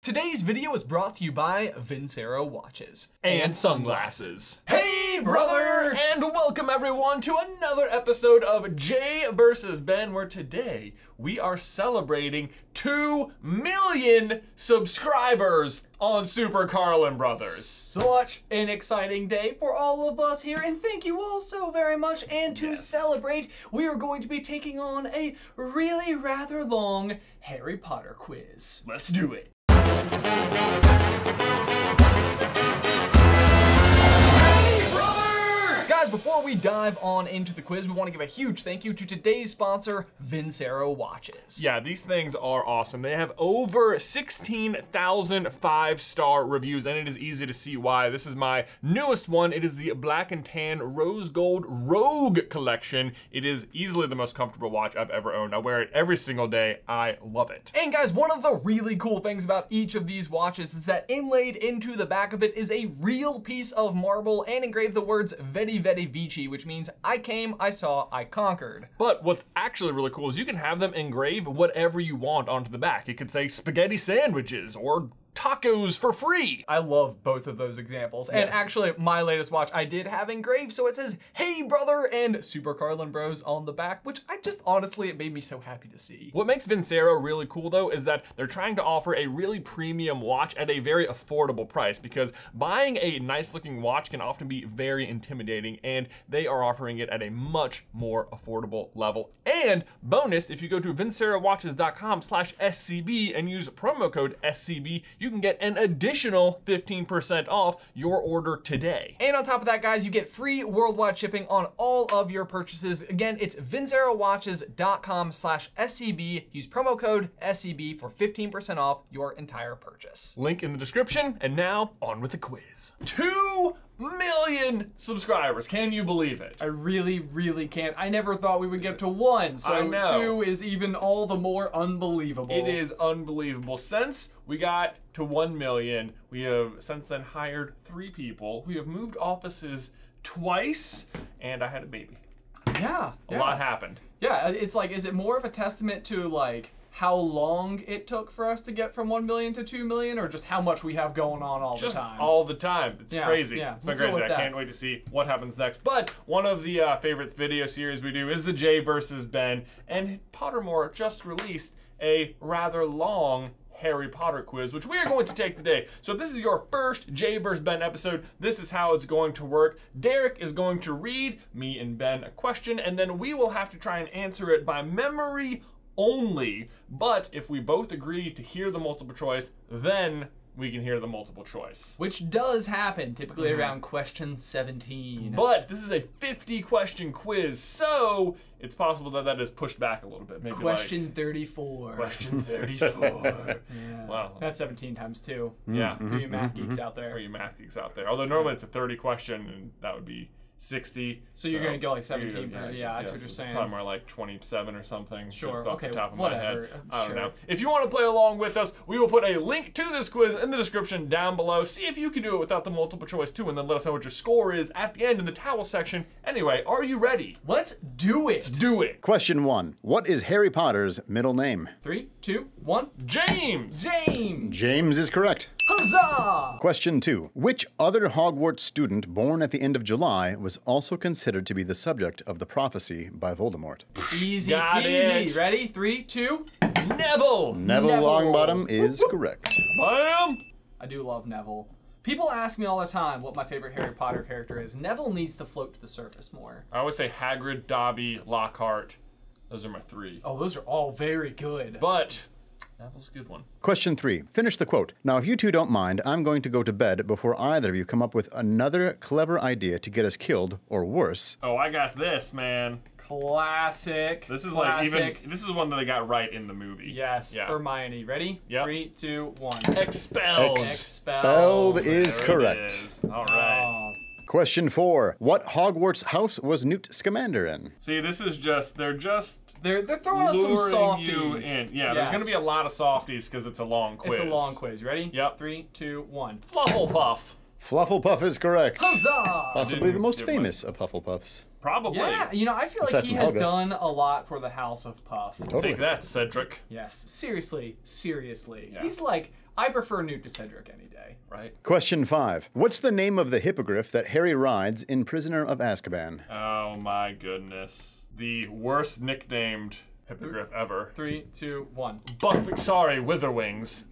Today's video is brought to you by Vincero watches and sunglasses. Hey brother! And welcome everyone to another episode of Jay versus Ben, where today we are celebrating 2 million subscribers on SuperCarlinBrothers. Such an exciting day for all of us here, and thank you all so very much. And to celebrate, we are going to be taking on a really rather long Harry Potter quiz. Let's do it. Guys, before we dive on into the quiz, we want to give a huge thank you to today's sponsor, Vincero watches. Yeah, these things are awesome. They have over 16,000 5-star reviews, and it is easy to see why. This is my newest one. It is the Black and Tan Rose Gold Rogue Collection. It is easily the most comfortable watch I've ever owned. I wear it every single day. I love it. And guys, one of the really cool things about each of these watches is that inlaid into the back of it is a real piece of marble and engraved the words Veni Vidi Vici, which means I came, I saw, I conquered. But what's actually really cool is you can have them engrave whatever you want onto the back. It could say spaghetti sandwiches or tacos for free. I love both of those examples. And actually, my latest watch I did have engraved, so it says, "Hey brother," and Super Carlin Bros on the back, which I just honestly, it made me so happy to see. What makes Vincero really cool though is that they're trying to offer a really premium watch at a very affordable price, because buying a nice looking watch can often be very intimidating, and they are offering it at a much more affordable level. And bonus, if you go to vincerowatches.com/SCB and use promo code SCB, you can get an additional 15% off your order today. And on top of that, guys, you get free worldwide shipping on all of your purchases. Again, it's vincerowatches.com/SCB. Use promo code SCB for 15% off your entire purchase. Link in the description, and now on with the quiz. 2 million subscribers, can you believe it? I really, really can't. I never thought we would get to 1, so 2 is even all the more unbelievable. It is unbelievable. Since we got to 1 million, we have since then hired 3 people. We have moved offices twice, and I had a baby. Yeah. A lot happened. Yeah, it's like, is it more of a testament to like how long it took for us to get from 1 million to 2 million, or just how much we have going on all the time? Just all the time. It's crazy. Yeah, it's been crazy. I can't wait to see what happens next. But one of the favorites video series we do is the Jay versus Ben, and Pottermore just released a rather long Harry Potter quiz, which we are going to take today. So if this is your first Jay vs. Ben episode, this is how it's going to work. Derek is going to read me and Ben a question, and then we will have to try and answer it by memory only. But if we both agree to hear the multiple choice, then we can hear the multiple choice. Which does happen, typically around question 17. But this is a 50-question quiz, so it's possible that that is pushed back a little bit. Maybe question 34. Question 34. Yeah. Wow. That's 17 times 2. Yeah. For you math geeks out there. For you math geeks out there. Although normally it's a 30 question, and that would be 60. So you're gonna go like 17 per, that's what you're saying. Probably more like 27 or something. Sure, just off the top of whatever. my head. I don't know. If you want to play along with us, we will put a link to this quiz in the description down below. See if you can do it without the multiple choice too, and then let us know what your score is at the end in the towel section. Anyway, are you ready? Let's do it. Let's do it. Question 1. What is Harry Potter's middle name? 3, 2, 1. James! James! James is correct. Huzzah! Question 2. Which other Hogwarts student born at the end of July was also considered to be the subject of the prophecy by Voldemort? Easy Got peasy. it. Ready? 3, 2. Neville! Neville Longbottom is correct. Bam! I do love Neville. People ask me all the time what my favorite Harry Potter character is. Neville needs to float to the surface more. I always say Hagrid, Dobby, Lockhart. Those are my 3. Oh, those are all very good. But Neville's a good one. Question 3. Finish the quote. Now, if you two don't mind, I'm going to go to bed before either of you come up with another clever idea to get us killed, or worse. Oh, I got this, man. Classic. This is Classic. like even, this is one that they got right in the movie. Yes, Yeah. Hermione. Ready? Yep. 3, 2, 1. Expelled. Expelled is There correct. it is. All right. Question 4. What Hogwarts house was Newt Scamander in? See, this is just, they're throwing us some luring softies. you in. Yeah, there's going to be a lot of softies because it's a long quiz. It's a long quiz. Ready? Yep. 3, 2, 1. Flufflepuff. Flufflepuff is correct. Huzzah! Possibly the most famous of Hufflepuffs. Probably. Yeah, you know, I feel like Aside he from has Helga. done a lot for the House of Puff. Totally. Take that, Cedric. Yes, seriously. Yeah. He's like I prefer Newt to Cedric any day. Right. Question 5. What's the name of the hippogriff that Harry rides in Prisoner of Azkaban? Oh my goodness. The worst nicknamed hippogriff ever. 3, 2, 1. Sorry, Witherwings.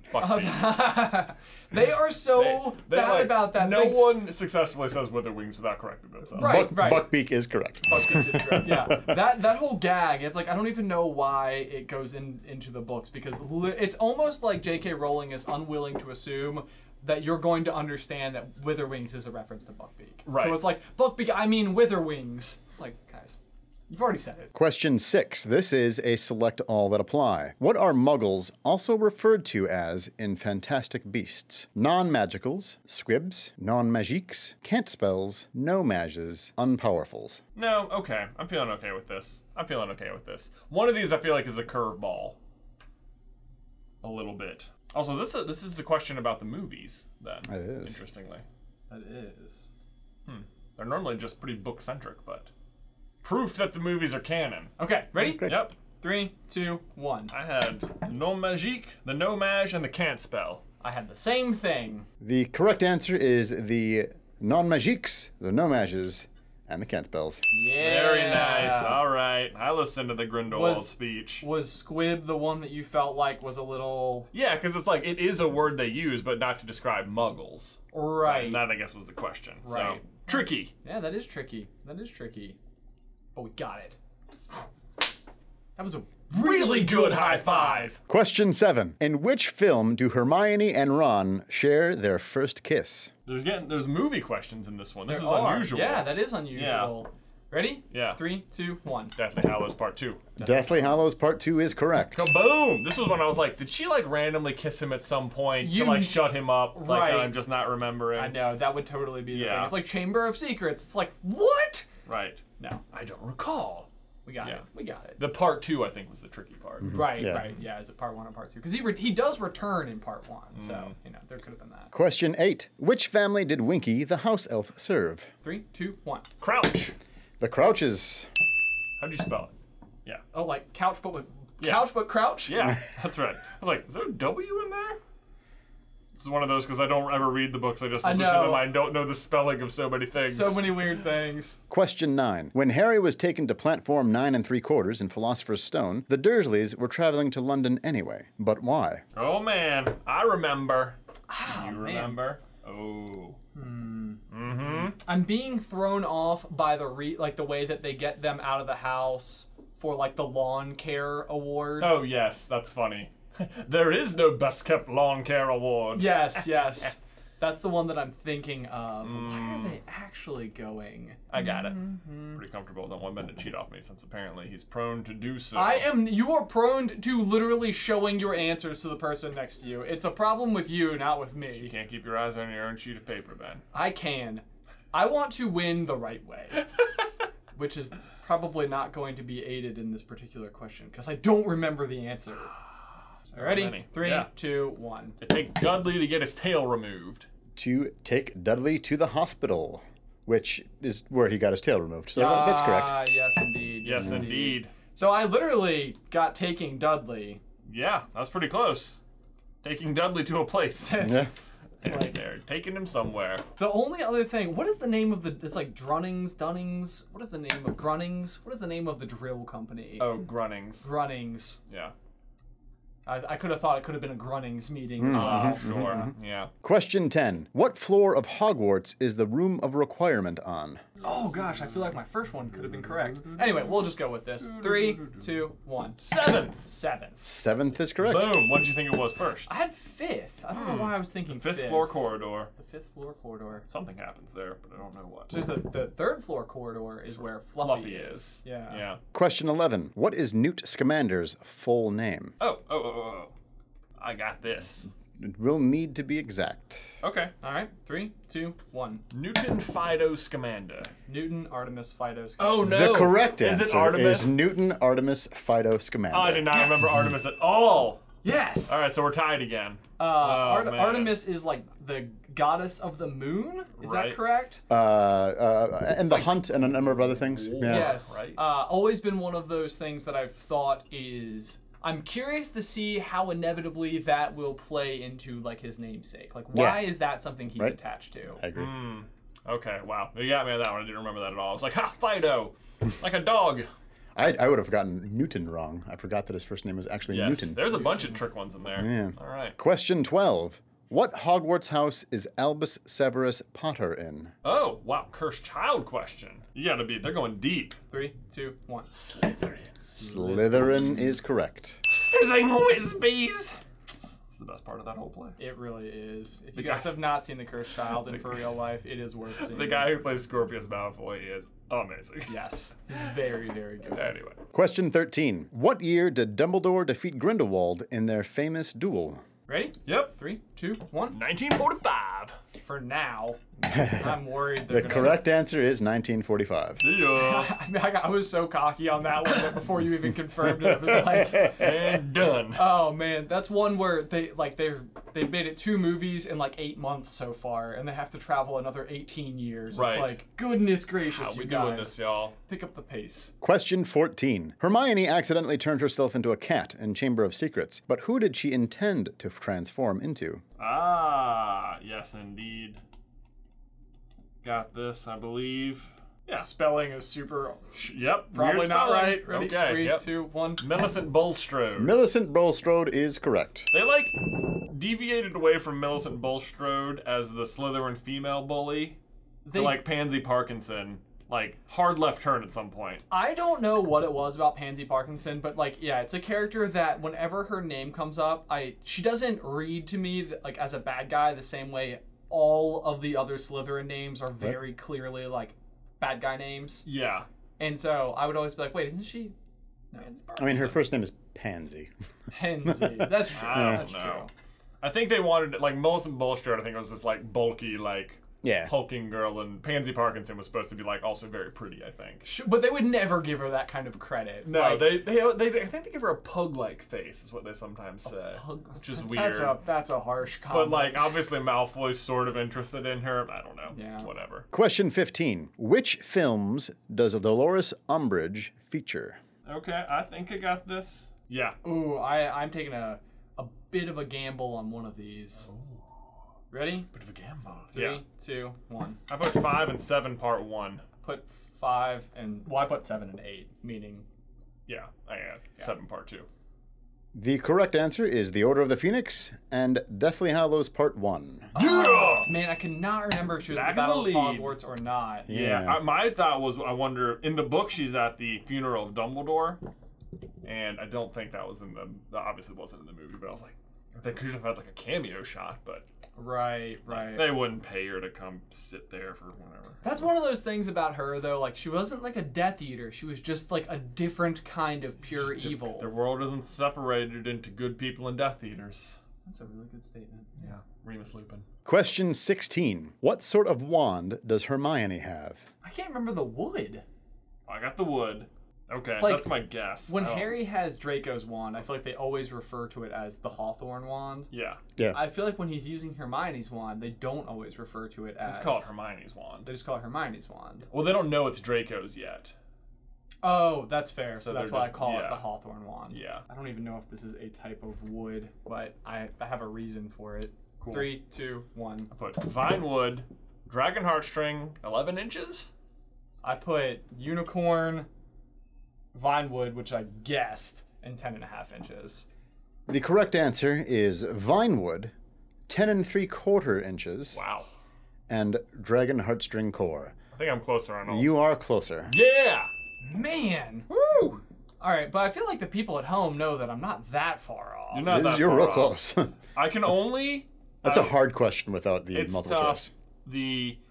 They are so bad about that. No one successfully says Witherwings without correcting themselves. Right. Buckbeak is correct. Buckbeak is correct. Yeah, that whole gag. It's like I don't even know why it goes into the books because it's almost like J.K. Rowling is unwilling to assume that you're going to understand that Witherwings is a reference to Buckbeak. Right. So it's like Buckbeak. I mean Witherwings. It's like guys. You've already said it. Question 6. This is a select all that apply. What are muggles also referred to as in Fantastic Beasts? Non-magicals, squibs, non-magiques, can't spells, no mages, unpowerfuls. No, okay. I'm feeling okay with this. One of these I feel like is a curveball. A little bit. Also, this is a question about the movies, then. It is. Interestingly. That is. They're normally just pretty book-centric, but... Proof that the movies are canon. Okay, ready? Okay. Yep. 3, 2, 1. I had the non-magique, the no-mage, and the can't spell. I had the same thing. The correct answer is the non-magiques, the no mages, and the can't spells. Yeah. Very nice. All right. I listened to the Grindelwald speech. Was squib the one that you felt like was a little... Yeah, because it's like, it is a word they use, but not to describe muggles. Right. And that, I guess, was the question. Right. So, tricky. Yeah, that is tricky. But we got it. That was a really good high five. Question 7. In which film do Hermione and Ron share their first kiss? There's movie questions in this one. This is There are. unusual. Yeah, that is unusual. Ready? Yeah. 3, 2, 1. Deathly Hallows Part 2. Deathly Hallows Part 2 is correct. Kaboom! This was when I was like, did she like randomly kiss him at some point to like shut him up? Like Right. I'm just not remembering. I know, that would totally be the Yeah. thing. It's like Chamber of Secrets. It's like, what? Right. No, I don't recall. We got it. We got it. The Part 2, I think, was the tricky part. Right, Yeah. right. Yeah, is it part 1 or part 2? Because he does return in part 1, so, you know, there could have been that. Question 8. Which family did Winky the house elf serve? 3, 2, 1. Crouch. The Crouches. How'd you spell it? Yeah. Oh, like couch but with... Yeah. Couch but crouch? Yeah, that's right. I was like, is there a W in there? This is one of those because I don't ever read the books. I just listen to them. I don't know the spelling of so many things. So many weird things. Question 9. When Harry was taken to platform 9 3/4 in Philosopher's Stone, the Dursleys were traveling to London anyway. But why? Oh man, I remember. Oh, You remember? Oh. I'm being thrown off by the way that they get them out of the house for like the lawn care award. Oh yes, that's funny. There is no best kept lawn care award. Yes, yes. That's the one that I'm thinking of. Why are they actually going? I got it. Pretty comfortable. Don't want Ben to cheat off me since apparently he's prone to do so. You are prone to literally showing your answers to the person next to you. It's a problem with you, not with me. You can't keep your eyes on your own sheet of paper, Ben. I can. I want to win the right way. Which is probably not going to be aided in this particular question, because I don't remember the answer. Ready? 3, 2, 1. They take Dudley to get his tail removed. To take Dudley to the hospital, which is where he got his tail removed. So that's correct. Yes, indeed. Yes, indeed. So I literally got taking Dudley. Yeah, that was pretty close. Taking Dudley to a place. Yeah. They're taking him somewhere. The only other thing, what is the name of the, it's like Drunnings, Dunnings, what is the name of Grunnings? What is the name of the drill company? Oh, Grunnings. Grunnings. Yeah. I could have thought it could have been a Grunnings meeting as well. Sure. Yeah. Question 10. What floor of Hogwarts is the Room of Requirement on? Oh gosh, I feel like my first one could have been correct. Anyway, we'll just go with this. 3, 2, 1. 7th. 7th. 7th is correct. Boom. What did you think it was first? I had 5th. I don't know why I was thinking 5th. 5th floor corridor. The 5th floor corridor. Something happens there, but I don't know what. There's the 3rd floor corridor is where Fluffy is. Yeah. Yeah. Question 11. What is Newt Scamander's full name? Oh. I got this. It will need to be exact. Okay. All right. 3, 2, 1. Newton Fido Scamander. Newton Artemis Fido. Oh no. The correct answer is it Artemis? is Newton Artemis Fido Scamander. Oh, I did not remember Artemis at all. Yes. All right, so we're tied again. Man. Artemis is like the goddess of the moon. Is Right. that correct? And the hunt and a number of other things. Yeah. Yes. Right. Always been one of those things that I've thought is. I'm curious to see how inevitably that will play into like his namesake. Like, why is that something he's attached to? I agree. Okay, wow. You got me on that one. I didn't remember that at all. I was like, ha, Fido. Like a dog. I would have gotten Newton wrong. I forgot that his first name was actually Newton. There's a bunch of trick ones in there. Yeah. All right. Question 12. What Hogwarts house is Albus Severus Potter in? Oh, wow. Cursed child question. You gotta be, they're going deep. 3, 2, 1. Slytherin. Slytherin is correct. Fizzing Whizbees. It's the best part of that whole play. It really is. If you guys have not seen The Cursed Child in for real life, it is worth seeing. The guy who plays Scorpius Malfoy is amazing. Yes. He's very, very good. Anyway. Question 13. What year did Dumbledore defeat Grindelwald in their famous duel? Ready? Yep. 3, 2, 1. 1945. For now, I'm worried they're The correct answer is 1945. Yeah. I mean, I was so cocky on that one that before you even confirmed it, I was like, And done. oh man, that's one where they've made it 2 movies in like 8 months so far, and they have to travel another 18 years. Right. It's like, goodness gracious, How you we guys. doing this, y'all? Pick up the pace. Question 14. Hermione accidentally turned herself into a cat in Chamber of Secrets, but who did she intend to transform into? Ah, yes, indeed. Got this, I believe. Yeah. Spelling is super. Yep. Probably weird not spelling. right. Ready? Okay. 3, yep. 2, 1. Millicent Bulstrode. Millicent Bulstrode is correct. They like deviated away from Millicent Bulstrode as the Slytherin female bully to like Pansy Parkinson. Like hard left turn at some point. I don't know what it was about Pansy Parkinson, but like, yeah, it's a character that whenever her name comes up, she doesn't read to me like as a bad guy the same way all of the other Slytherin names are very clearly like bad guy names. Yeah. And so I would always be like, wait, isn't she? No. I mean, her first name is Pansy. Pansy. That's true. I don't That's know. true. I think they wanted like Millicent Bulstrode. I think it was this like bulky like. Yeah. Hulking girl, and Pansy Parkinson was supposed to be like also very pretty, I think. But they would never give her that kind of credit. No, like, they I think they give her a pug-like face, is what they sometimes say, which is weird. That's a harsh comment. But like, obviously Malfoy's sort of interested in her. I don't know. Yeah. Whatever. Question 15. Which films does Dolores Umbridge feature? Okay, I think I got this. Yeah. Ooh, I'm taking a bit of a gamble on one of these. Ooh. Ready? Bit of a gamble. 3, 2, 1. I put 5 and 7 part 1. Put 5 and I put 7 and 8, meaning. Yeah, I got 7 part 2. The correct answer is The Order of the Phoenix and Deathly Hallows Part 1. Oh, man, I cannot remember if she was at the Back in Battle the of lead. Hogwarts or not. Yeah. My thought was, I wonder, in the book she's at the funeral of Dumbledore, and I don't think that was in the, obviously it wasn't in the movie, but I was like, they could have had like a cameo shot, but Right. they wouldn't pay her to come sit there for whatever. That's one of those things about her, though. Like, she wasn't like a Death Eater. She was just like a different kind of pure evil. The world isn't separated into good people and Death Eaters. That's a really good statement. Yeah, Remus Lupin. Question 16. What sort of wand does Hermione have? I can't remember the wood. I got the wood. Okay, Like, that's my guess. When Harry has Draco's wand, I feel like they always refer to it as the Hawthorn wand. Yeah. I feel like when he's using Hermione's wand, they don't always refer to it as... Just call it Hermione's wand. They just call it Hermione's wand. Well, they don't know it's Draco's yet. Oh, that's fair. So that's they're why I just- call it yeah. the Hawthorn wand. Yeah. I don't even know if this is a type of wood, but I have a reason for it. Cool. 3, 2, 1. I put vine wood, dragon heartstring, 11 inches. I put unicorn, vinewood, which I guessed, and 10.5 inches. The correct answer is Vinewood, 10 3/4 inches, Wow. and Dragon Heartstring Core. I think I'm closer on all. You are closer. Yeah. Man! Woo! All right, but I feel like the people at home know that I'm not that far off. You're not that You're far real off. close. I can only. That's a hard question without the It's multiple tough. choice.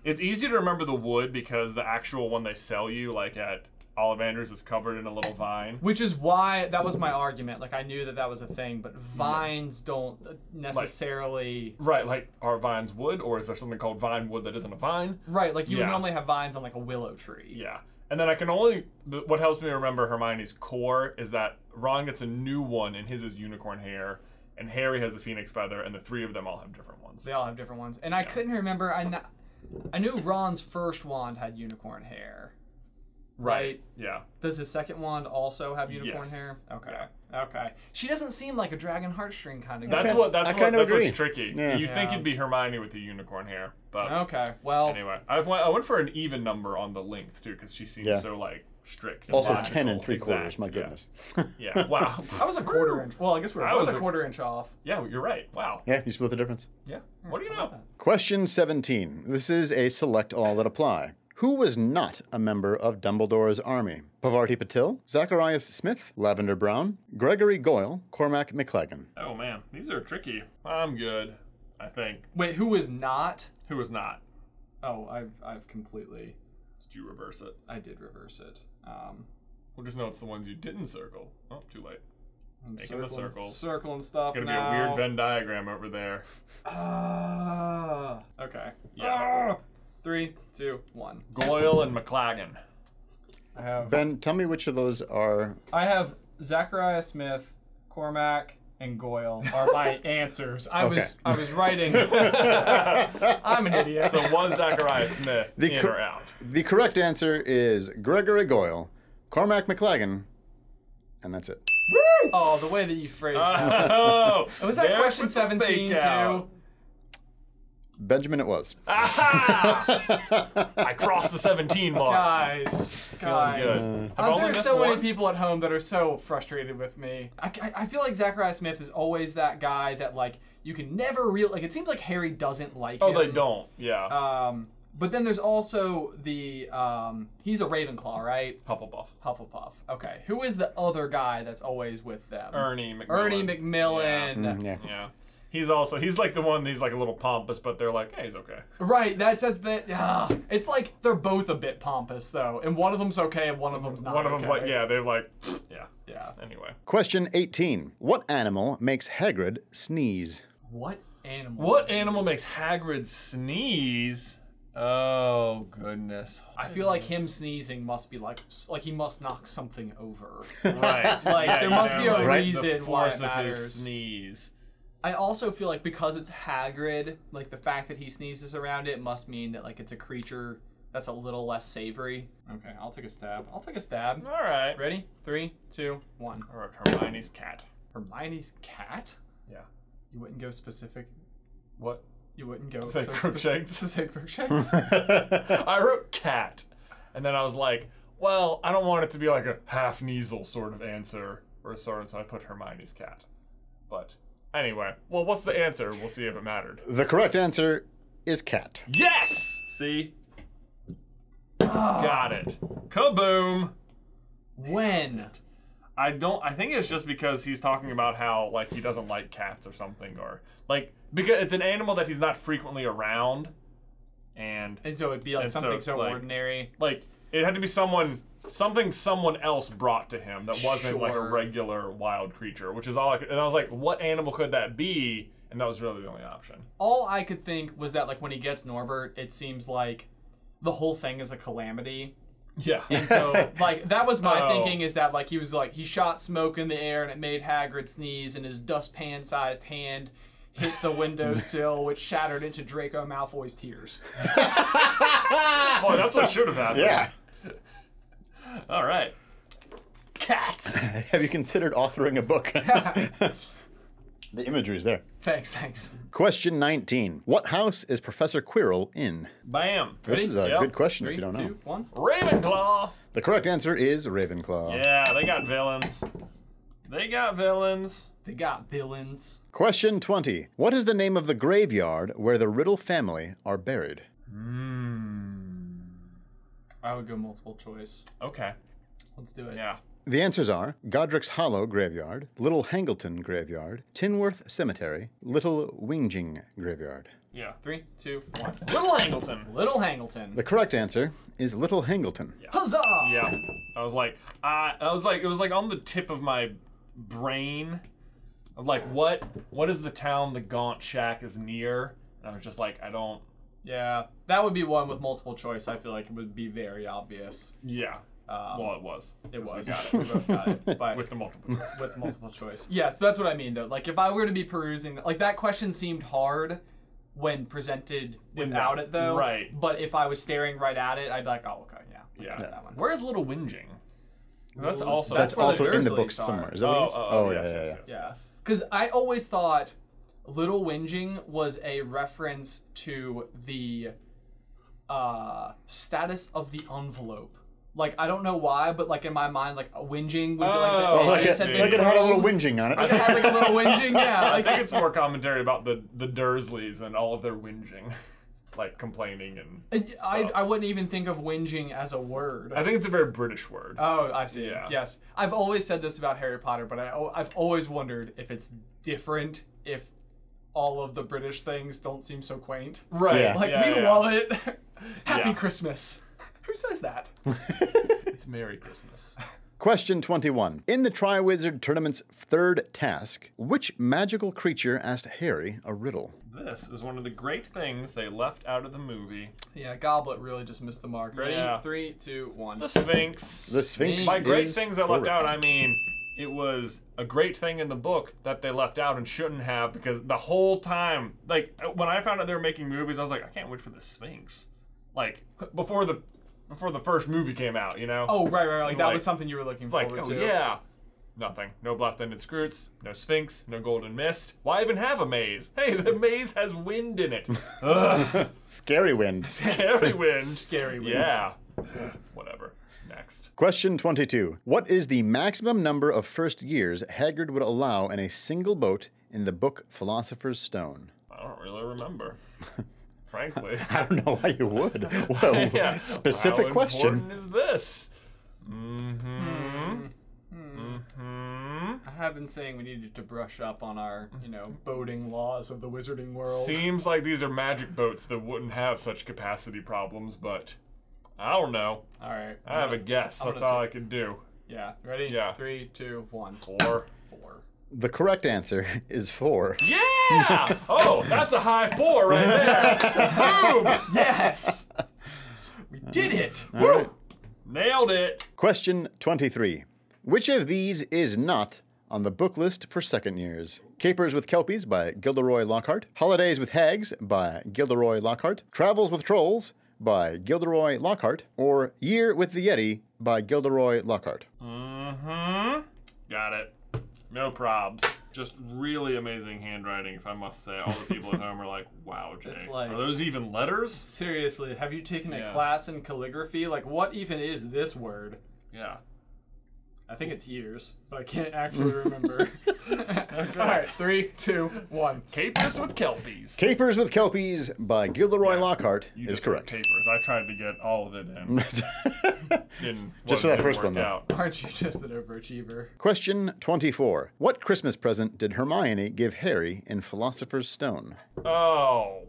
It's easy to remember the wood because the actual one they sell you, like at Ollivanders, is covered in a little vine. Which is why that was my argument. Like, I knew that was a thing, but vines don't necessarily... Right, like, are vines wood, or is there something called vine wood that isn't a vine? Right, like you would Yeah. normally have vines on like a willow tree. Yeah. And then I can only... What helps me remember Hermione's core is that Ron gets a new one, and his is unicorn hair, and Harry has the phoenix feather, and the three of them all have different ones. They all have different ones. And I couldn't remember... I knew Ron's first wand had unicorn hair. right? Yeah. Does the second wand also have unicorn Yes. hair? Okay. Yeah. Okay. She doesn't seem like a dragon heartstring kind of That's girl. that's kind of agree. what's tricky. Yeah. You'd think it'd be Hermione with the unicorn hair, but Okay. Well, anyway, I went for an even number on the length too, because she seems so like strict. And Also logical. 10 3/4. Exact, My yeah. goodness. Yeah. Wow. I was a quarter inch. Well, I guess I was a quarter inch off. Yeah, you're right. Wow. Yeah, you split the difference. Yeah. What do you know? Question 17. This is a select all that apply. Who was not a member of Dumbledore's army? Pavarti Patil, Zacharias Smith, Lavender Brown, Gregory Goyle, Cormac McLagan. Oh man, these are tricky. I'm good, I think. Wait, who was not? Who was not? Oh, I've completely. Did you reverse it? I did reverse it. We'll just know it's the ones you didn't circle. Oh, too late. I'm Making the circles. circling stuff. It's gonna be a weird Venn diagram over there. Okay. Yeah. 3, 2, 1. Goyle and McLagan. I have. Ben, tell me which of those are... I have Zachariah Smith, Cormac, and Goyle are my answers. I was writing. I'm an idiot. So was Zachariah Smith in or out? The correct answer is Gregory Goyle, Cormac McLagan, and that's it. Woo! Oh, the way that you phrased that. Oh, Was that there question with the 17 fake out. too? Benjamin, it was. I crossed the 17 mark. Guys. Feeling good. I've only There are missed so many one. people at home that are so frustrated with me. I feel like Zachariah Smith is always that guy that like you can never like. It seems like Harry doesn't like him. Oh, they don't. Yeah. But then there's also the he's a Ravenclaw, right? Hufflepuff. Hufflepuff. Okay. Who is the other guy that's always with them? Ernie McMillan. Ernie McMillan. Yeah. Yeah. He's like the one he's like a little pompous, but they're like, hey, he's okay. Right, that's a bit. It's like they're both a bit pompous though, and one of them's okay, and one of them's not. One of them's okay. like, yeah, they're like, yeah. Yeah. Anyway. Question 18. What animal makes Hagrid sneeze? What animal? What animal makes Hagrid sneeze? Oh, goodness. I feel like him sneezing must be like he must knock something over. Right. Like Yeah, there you must be know, a like, reason the why force it of matters. his sneeze. I also feel like because it's Hagrid, like the fact that he sneezes around it must mean that like it's a creature that's a little less savory. Okay, I'll take a stab. All right. Ready? 3, 2, 1. Or Hermione's cat. Hermione's cat? Yeah. You wouldn't go specific. What? You wouldn't go Say so Crookshanks? Say Crookshanks. I wrote cat, and then I was like, well, I don't want it to be like a half Kneasel sort of answer, or sort of, so I put Hermione's cat. But anyway, well, what's the answer? We'll see if it mattered. The correct answer is cat. Yes! See? Got it. Kaboom! When? I think it's just because he's talking about how, like, he doesn't like cats or something, or, like, because it's an animal that he's not frequently around, and so it'd be like something it's so like, ordinary. Like, it had to be something someone else brought to him that wasn't like a Sure. regular wild creature, which is all I could, and I was like, what animal could that be? And that was really the only option. All I could think was that like when he gets Norbert, it seems like the whole thing is a calamity. Yeah. And so, like, that was my Oh. thinking, is that, like, he shot smoke in the air and it made Hagrid sneeze and his dustpan-sized hand hit the windowsill, which shattered into Draco Malfoy's tears. Boy, that's what should have happened. Yeah. All right. Cats. Have you considered authoring a book? The imagery is there. Thanks. Question 19. What house is Professor Quirrell in? Bam. This is a Yep. good question 3, if you don't know. 2, 1. Ravenclaw. The correct answer is Ravenclaw. Yeah, they got villains. They got villains. They got villains. Question 20. What is the name of the graveyard where the Riddle family are buried? I would go multiple choice. Okay. Let's do it. Yeah. The answers are Godric's Hollow Graveyard, Little Hangleton Graveyard, Tinworth Cemetery, Little Whinging Graveyard. Yeah. 3, 2, 1. Little Angleton. Little Hangleton. The correct answer is Little Hangleton. Huzzah! Yeah. I was like, it was like on the tip of my brain of like, what is the town the Gaunt Shack is near? And I was just like, I don't. Yeah, that would be one with multiple choice. I feel like it would be very obvious. Yeah. Well, it was. It 'Cause was. We got We it. both got it. But With the multiple. with multiple choice. Yes, that's what I mean though. Like if I were to be perusing, like that question seemed hard, when presented without it, though. Right. But if I was staring right at it, I'd be like, oh, okay, yeah. Yeah. That one. Where's Little Whinging? That's also That's where the also in the Dursleys book are. somewhere. Is that what it is? Oh, yeah. Yes. Because I always thought Little Whinging was a reference to the status of the envelope. Like, I don't know why, but like in my mind, like a whinging would be like that. Oh, like it had a little whinging on it. Like it had like a little whinging, yeah. I Like, think it's more commentary about the Dursleys and all of their whinging. Like complaining and stuff. I wouldn't even think of whinging as a word. I think it's a very British word. Oh, I see. Yeah. Yes. I've always said this about Harry Potter, but I've always wondered if it's different if all of the British things don't seem so quaint. Right. Yeah. Like, we love it. Happy Christmas. Who says that? It's Merry Christmas. Question 21. In the Triwizard Tournament's third task, which magical creature asked Harry a riddle? This is one of the great things they left out of the movie. Yeah, Goblet really just missed the mark. Ready? Yeah. 3, 2, 1. The Sphinx. The Sphinx By great is things they left out, correct. I mean it was a great thing in the book that they left out and shouldn't have, because the whole time, like when I found out they were making movies, I was like, I can't wait for the Sphinx. Like before the first movie came out, you know? Oh, right. Like, that like- was something you were looking It's like, forward oh to. yeah. Nothing. No blast-ended scroots, no Sphinx, no golden mist. Why even have a maze? Hey, the maze has wind in it. Ugh. Scary wind. Scary wind. Scary wind. Yeah. Whatever. Next. Question 22. What is the maximum number of first years Hagrid would allow in a single boat in the book Philosopher's Stone? I don't really remember. Frankly. I don't know why you would. Whoa. Yeah. Specific How question. important is this? I have been saying we needed to brush up on our, boating laws of the wizarding world. Seems like these are magic boats that wouldn't have such capacity problems, but I don't know. All right. I have a guess. I'm That's gonna all I can do. Yeah. Ready? Yeah. 3, 2, 1. 4. 4. The correct answer is 4. Yeah! Oh, that's a high 4 right there. Boom! Yes! We did it! All right. Nailed it. Question 23. Which of these is not on the book list for second years? Capers with Kelpies by Gilderoy Lockhart, Holidays with Hags by Gilderoy Lockhart, Travels with Trolls by Gilderoy Lockhart, or Year with the Yeti by Gilderoy Lockhart. Got it. No probs. Just really amazing handwriting, if I must say. All the people at home are like, wow, Jay. It's like- Are those even letters? Seriously, have you taken a Yeah. class in calligraphy? Like, what even is this word? Yeah. I think it's years, but I can't actually remember. All right, 3, 2, 1. Capers with Kelpies. Capers with Kelpies by Gilderoy Lockhart You is just wrote correct. Capers. I tried to get all of it in. Just for that Didn't first work one, though. out. Aren't you just an overachiever? Question 24. What Christmas present did Hermione give Harry in Philosopher's Stone? Oh.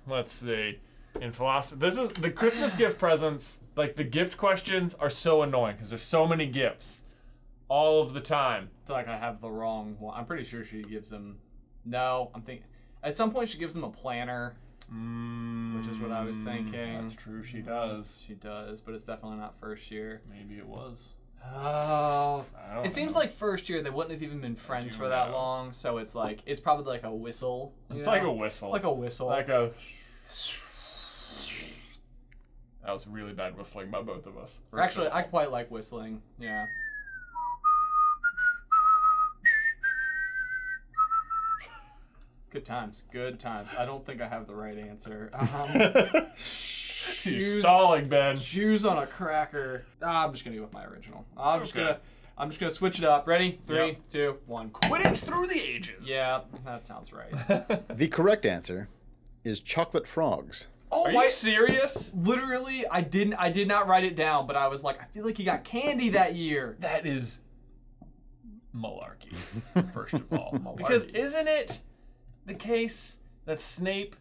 Let's see. In philosophy, this is the Christmas gift presents. Like the gift questions are so annoying because there's so many gifts, all of the time. I feel like I have the wrong one. I'm pretty sure she gives him... No, I'm thinking... At some point she gives him a planner, which is what I was thinking. That's true. She does. She does, but it's definitely not first year. Maybe it was. Oh. I don't It seems know. like first year they wouldn't have even been friends you for that know? long, so it's like, it's probably like a whistle. you It's know? like a whistle. Like a whistle. Like a. That was really bad whistling by both of us. for Actually, sure. I quite like whistling. Yeah. Good times. Good times. I don't think I have the right answer. You're stalling, Ben. Shoes on a cracker. I'm just gonna go with my original. I'm just Okay. gonna switch it up. Ready? 3, Yep. 2, 1. Quidditch through the ages. Yeah, that sounds right. The correct answer is chocolate frogs. Oh, Are you serious? Literally, I did not write it down, but I was like, I feel like he got candy that year. That is malarkey, first of all. Because isn't it the case that Snape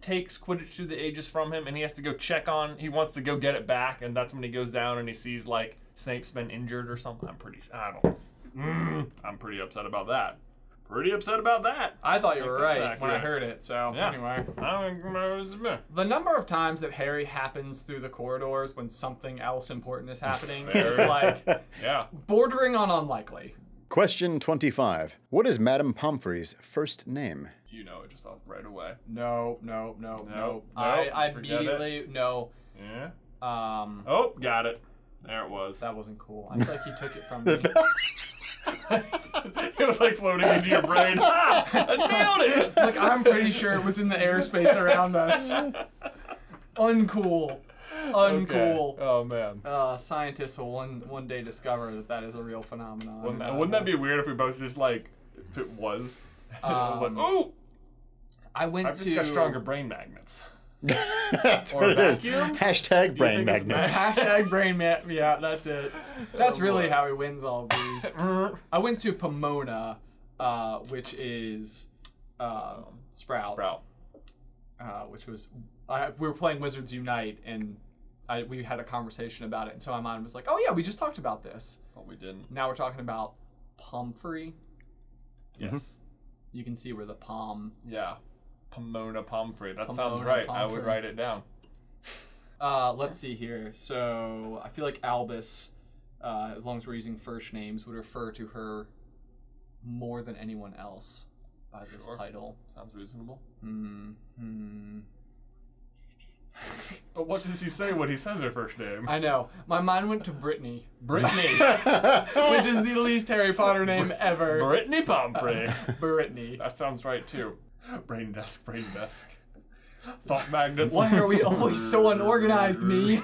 takes Quidditch through the ages from him and he has to go check on, he wants to go get it back, and that's when he goes down and he sees like Snape's been injured or something? I'm pretty upset about that. I thought you were that's right when I accurate. heard it, so Yeah. anyway. Anyway. The number of times that Harry happens through the corridors when something else important is happening Fair. is like Yeah. bordering on unlikely. Question 25. What is Madame Pomfrey's first name? You know it just right away. No. Nope, I forget immediately no. Yeah. Oh, got it. There it was. That wasn't cool. I feel like you took it from me. It was like floating into your brain. Ah, I nailed it! Like, I'm pretty sure it was in the airspace around us. Uncool. Okay. Oh, man. Scientists will one day discover that is a real phenomenon. Wouldn't that be weird if we both just, like, if it was? It was like, ooh! I've just got stronger brain magnets. That's Or what it is. vacuums? Hashtag brain think it's magnets. Hashtag brain yeah, that's it. That's really how he wins all of these. I went to Pomona, which is Sprout. Which was we were playing Wizards Unite, and we had a conversation about it, and so my mind was like, oh yeah, we just talked about this. But we didn't. Now we're talking about Pomfrey. Yes. You can see where the palm. Yeah. Pomona Pomfrey. That Pomona sounds right. Pomfrey. I would write it down. Let's see here. So I feel like Albus, as long as we're using first names, would refer to her more than anyone else by this title. Sounds reasonable. Hmm. But what does he say when he says her first name? I know. My mind went to Brittany. Brittany. Which is the least Harry Potter name ever. Brittany Pomfrey. Brittany. That sounds right too. Brain desk. Thought magnets. Why are we always so unorganized, me?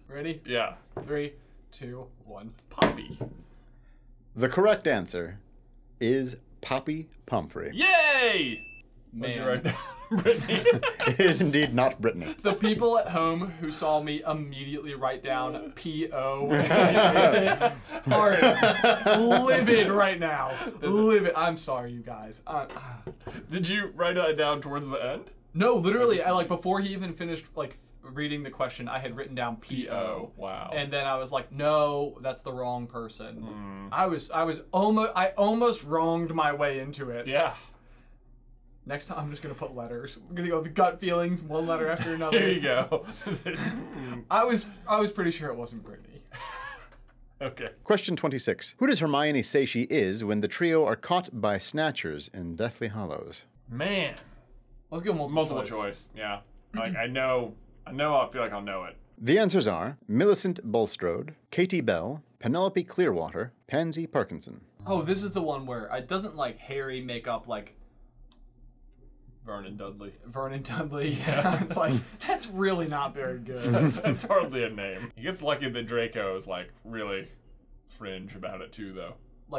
Ready? Yeah. 3, 2, 1. Poppy. The correct answer is Poppy Pomfrey. Yay! Man. What'd you write down? Brittany. It is indeed not Brittany. The people at home who saw me immediately write down P.O. are livid right now. Livid. I'm sorry, you guys. Did you write it down towards the end? No, literally, before he even finished reading the question, I had written down P.O. Wow. And then I was like, no, that's the wrong person. I almost wronged my way into it. Yeah. Next time, I'm just gonna put letters. I'm gonna go with gut feelings, one letter after another. Here you go. I was pretty sure it wasn't Brittany. Okay. Question 26. Who does Hermione say she is when the trio are caught by snatchers in Deathly Hallows? Man. Let's go multiple choice. Yeah. Like I feel like I'll know it. The answers are Millicent Bulstrode, Katie Bell, Penelope Clearwater, Pansy Parkinson. Oh, this is the one where it doesn't Harry make up Vernon Dudley. Yeah. It's that's really not very good. That's hardly a name. He gets lucky that Draco is really fringe about it too, though.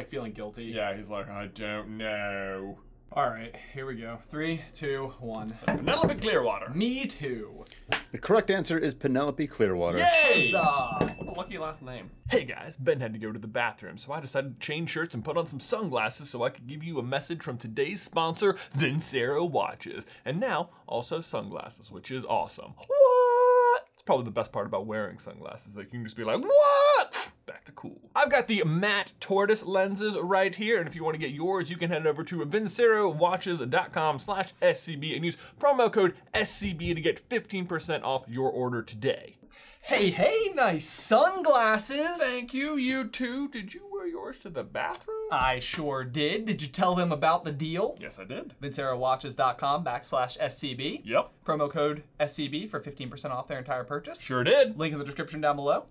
Feeling guilty. Yeah, he's like, I don't know. All right, here we go. 3, 2, 1. Penelope Clearwater. Me too. The correct answer is Penelope Clearwater. Yay! Huzzah! What a lucky last name. Hey guys, Ben had to go to the bathroom, so I decided to change shirts and put on some sunglasses so I could give you a message from today's sponsor, Vincero Watches. And now, also sunglasses, which is awesome. What? It's probably the best part about wearing sunglasses. You can just be like, what? Back to cool. I've got the matte tortoise lenses right here, and if you want to get yours, you can head over to vincerowatches.com/SCB and use promo code SCB to get 15% off your order today. Hey, nice sunglasses! Thank you, you too. Did you wear yours to the bathroom? I sure did. Did you tell them about the deal? Yes, I did. vincerowatches.com/SCB. Yep. Promo code SCB for 15% off their entire purchase. Sure did. Link in the description down below.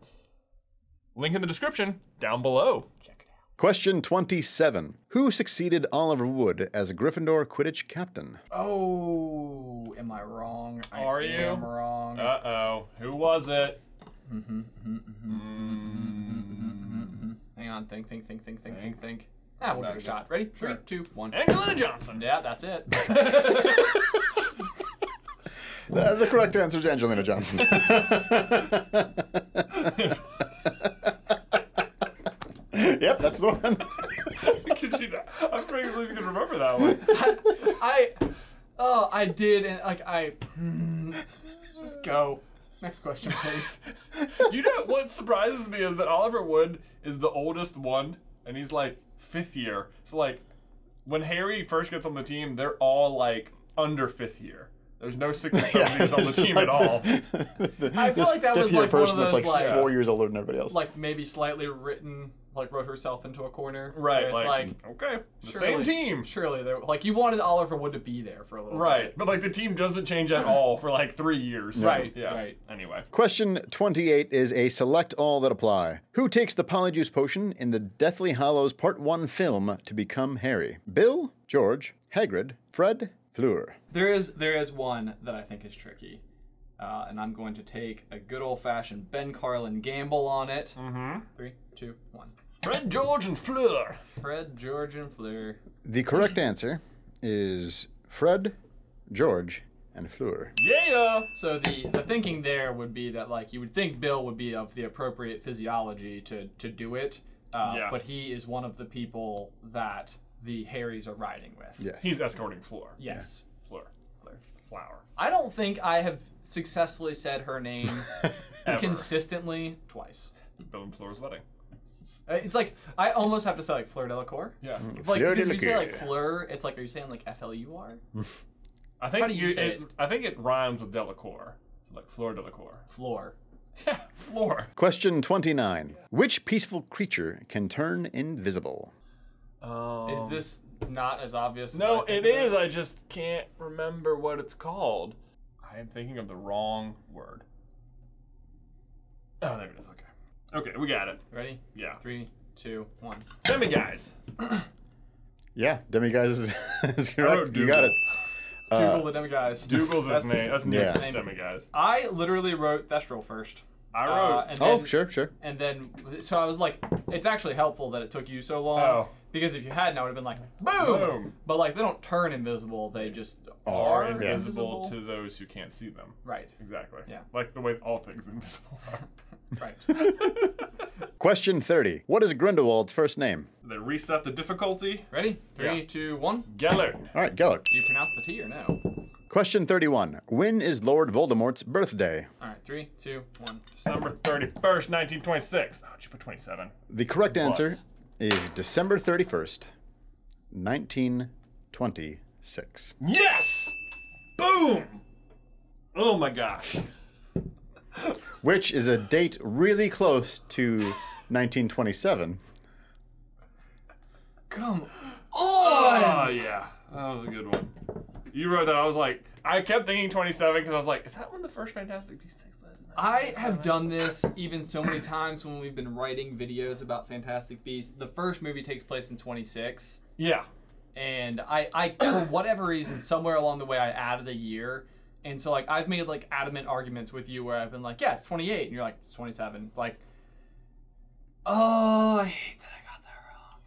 Link in the description down below. Check it out. Question 27. Who succeeded Oliver Wood as Gryffindor Quidditch captain? Oh, am I wrong? Are you? I am wrong. Uh-oh. Who was it? Hang on, think. We'll give it a shot. Ready? Sure. 3, 2, 1. Angelina Johnson. Yeah, that's it. The correct answer is Angelina Johnson. Yep, that's the one. Could you not? I can't believe you can remember that one. I did, and just go. Next question, please. You know what surprises me is that Oliver Wood is the oldest one, and he's 5th year. So when Harry first gets on the team, they're all under 5th year. There's no 6 or 7 years on the team at all. I feel like that was one of those that's 4 years older than everybody else. Maybe slightly written like wrote herself into a corner. Right. It's like okay, the surely- same team. Surely, they're like you wanted Oliver Wood to be there for a little Right, bit. but like the team doesn't change at all for like 3 years. Right, Yeah. right. Anyway. Question 28 is a select all that apply. Who takes the Polyjuice Potion in the Deathly Hallows Part 1 film to become Harry? Bill, George, Hagrid, Fred, Fleur. There is one that I think is tricky. And I'm going to take a good old-fashioned Ben Carlin gamble on it. Mm-hmm. 3, 2, 1. Fred, George, and Fleur. Fred, George, and Fleur. The correct answer is Fred, George, and Fleur. Yeah. So the thinking there would be that like you would think Bill would be of the appropriate physiology to do it, Yeah. but he is one of the people that the Harrys are riding with. Yes. He's escorting Fleur. Yes. Fleur. Fleur. Flower. I don't think I have successfully said her name Ever. consistently twice. Bill and Fleur's wedding. It's like I almost have to say like Fleur Delacour. Yeah. Like Fleur because if you say like Delacour. Fleur, it's like are you saying like FLUR? I think How do you say it? I think it rhymes with Delacour. So like Fleur Delacour. Floor. Yeah, Fleur. Question 29. Which peaceful creature can turn invisible? Is this not as obvious? As No, I think it is. is? I just can't remember what it's called. I am thinking of the wrong word. Oh, there it is. Okay. Okay, we got it. Ready? Yeah. 3, 2, 1. Demiguise. Yeah, Demiguise is correct. wrote You got it. Dougal the Demiguise. Dougal's his name. That's Yeah. Nick's Demiguise. I literally wrote Thestral first. I wrote. And Oh, then, sure. And then, so I was like, it's actually helpful that it took you so long. Oh. Because if you hadn't, I would have been like, boom! Boom. But like, they don't turn invisible, they just Are are invisible to those who can't see them. Right. Exactly. Yeah. Like the way all things invisible are. Right. Question 30. What is Grindelwald's first name? They reset the difficulty. Ready? 3, Yeah. 2, 1. Gellert. All right, Gellert. Do you pronounce the T or no? Question 31. When is Lord Voldemort's birthday? All right, 3, 2, 1. December 31st, 1926. How'd you put 27? The correct answer Butts. is December 31st, 1926. Yes! Boom! Oh my gosh. Which is a date really close to 1927. Come Oh, yeah. That was a good one. You wrote that. I was like, I kept thinking 27 because I was like, is that when the first Fantastic Beasts takes place? I have done this even so many times when we've been writing videos about Fantastic Beasts. The first movie takes place in 26. Yeah. And I for whatever reason, somewhere along the way, I added a year. And so, like, I've made, like, adamant arguments with you where I've been like, yeah, it's 28. And you're like, it's 27. It's like, oh, I hate that I got that wrong.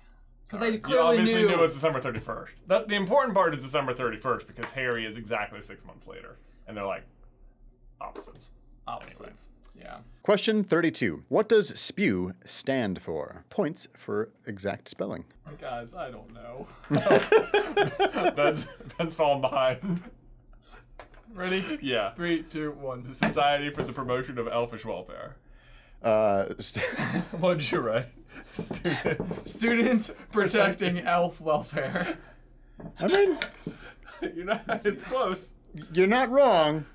Because I You clearly obviously knew it knew. was December 31st. The important part is December 31st because Harry is exactly 6 months later. And they're like opposites. Opposites. Yeah. Question 32. What does SPEW stand for? Points for exact spelling. Guys, I don't know. Ben's falling behind. Ready? Yeah. 3, 2, 1. The Society for the Promotion of Elfish Welfare. What'd you write? Students protecting elf welfare. I mean, You know, it's close. you're not wrong.